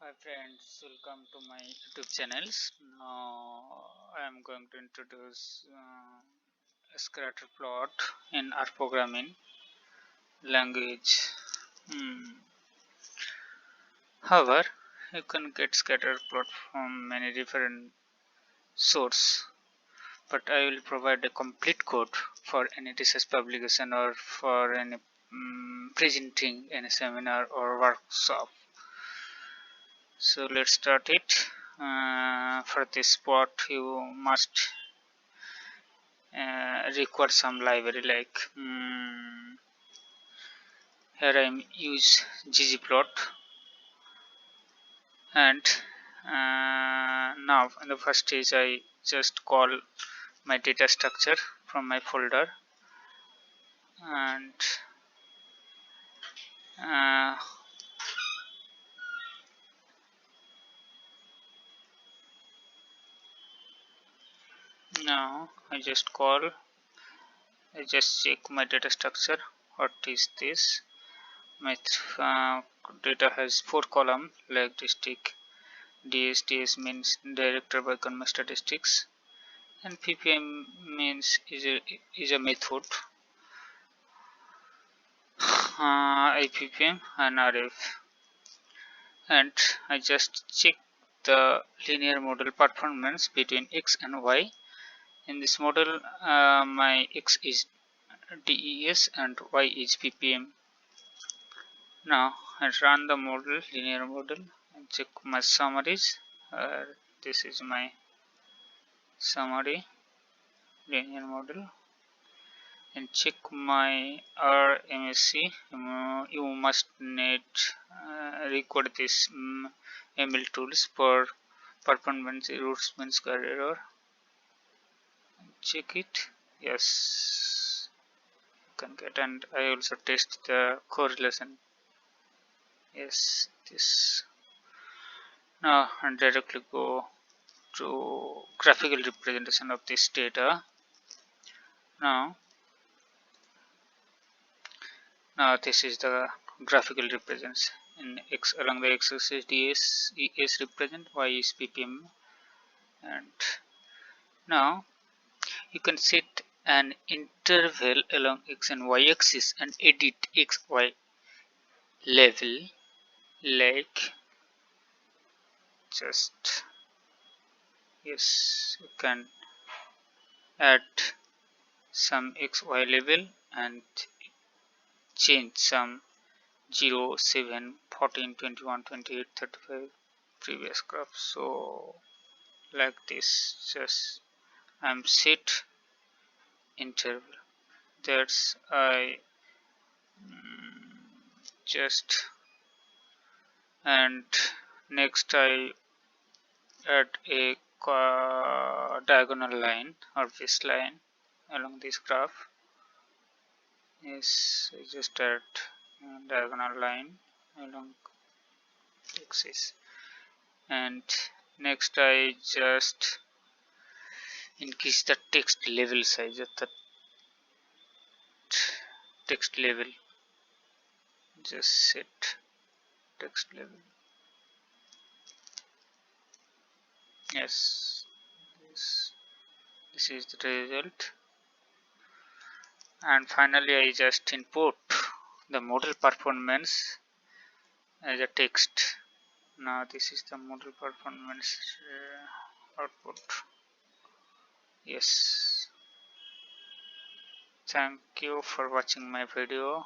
Hi friends, welcome to my YouTube channels. Now I am going to introduce Scatterplot in Rprogramming language. However, you can get Scatterplot from many different sources, but I will provide a complete code for any research publication or for any presenting in a seminar or workshop. So let's start it. For this part you must require some library like here I use ggplot, and now in the first stage I just call my data structure from my folder, and now I just check my data structure. What is this? My data has 4 columns like district. DS means director by government statistics, and ppm means is a method, IPPM and RF. And I just check the linear model performance between x and y. In this model my x is DES and y is ppm. Now I run the model, linear model, and check my summaries. This is my summary linear model, and check my RMSC. You must need record this ML tools for performance errors, mean square error. Check it. Yes, you can get, and I also test the correlation. Yes, this. Now and directly go to graphical representation of this data. Now this is the graphical represents. In x along the x-axis DS represent, y is ppm, and now you can set an interval along x and y axis and edit xy level, like just yes, you can add some xy level and change some 0, 7, 14, 21, 28, 35 previous graph. So like this, just I'm set interval. That's I just, and next I add a diagonal line or this line along this graph. Yes, I just add diagonal line along axis, and next I just increase the text level size of the text level. Just set text level. Yes, this is the result, and finally I just input the model performance as a text. Now this is the model performance output. Yes, thank you for watching my video.